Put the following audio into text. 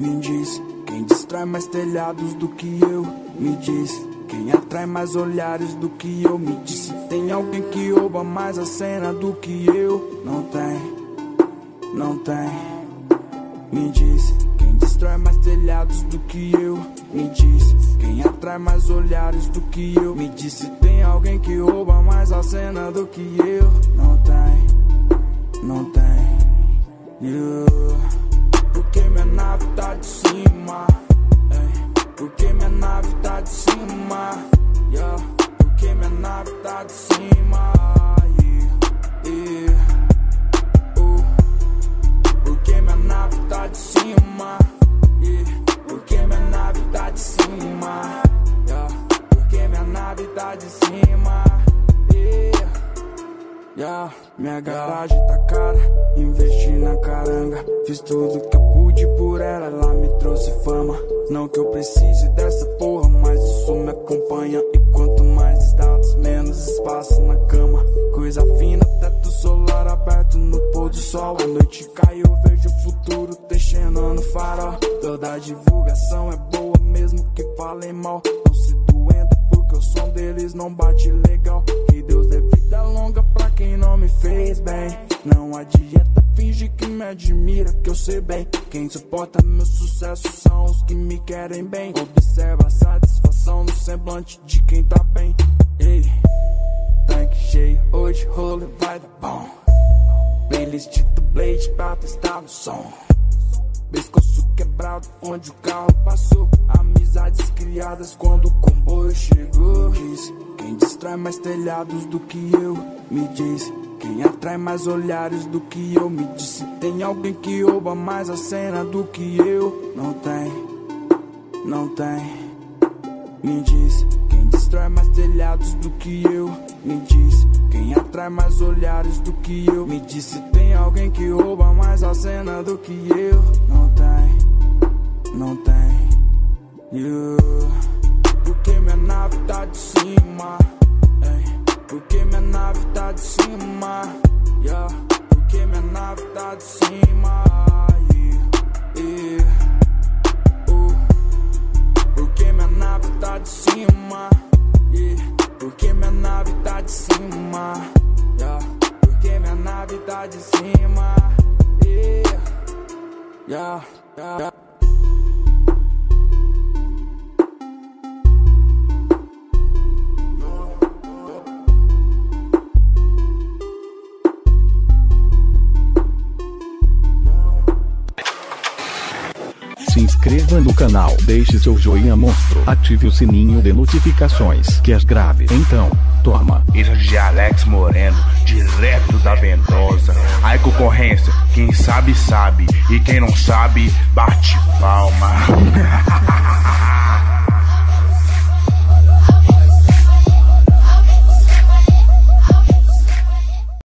Me diz, quem destrói mais telhados do que eu? Me diz, quem atrai mais olhares do que eu? Me diz se tem alguém que rouba mais a cena do que eu. Não tem, não tem. Me diz, quem destrói mais telhados do que eu? Me diz, quem atrai mais olhares do que eu? Me diz se tem alguém que rouba mais a cena do que eu. Não tem, não tem. Porque minha nave tá de cima, porque minha nave tá de cima, porque minha nave tá de cima, porque minha nave tá de cima, porque minha nave tá de cima, porque minha nave tá de cima, minha garagem tá cara, investi na caranga. Fiz tudo que eu pude por ela, ela me trouxe fama. Não que eu precise dessa porra, mas isso me acompanha. E quanto mais status, menos espaço na cama. Coisa fina, teto solar aberto no pôr do sol. A noite cai, eu vejo o futuro teixendo no farol. Toda divulgação é boa, mesmo que falem mal. Não se doendo porque o som deles não bate legal. Que Deus dê vida longa pra quem não me fez bem. Não adianta fingir que me admira, que eu sei bem. Quem suporta meu sucesso são os que me querem bem. Observa a satisfação no semblante de quem tá bem. Ei, tanque cheio, hoje rolê vai dar bom. Playlist do Blade pra testar o som. Pescoço quebrado onde o carro passou. Amizades criadas quando o comboio chegou. Diz, quem destrói mais telhados do que eu? Me diz, quem atrai mais olhares do que eu? Me diz se tem alguém que rouba mais a cena do que eu. Não tem, não tem. Me diz, quem destrói mais telhados do que eu? Me diz, quem atrai mais olhares do que eu? Me diz se tem alguém que rouba mais a cena do que eu. Não tem, não tem. Porque minha nave tá de cima, porque minha nave tá de cima, porque minha nave tá de cima, porque minha nave tá de cima, porque minha nave tá de cima, porque minha nave tá de cima, Se inscreva no canal, deixe seu joinha monstro, ative o sininho de notificações, que as grave. Então, toma. Isso de Alex Moreno, direto da Ventosa. Aí concorrência, quem sabe sabe, e quem não sabe, bate palma.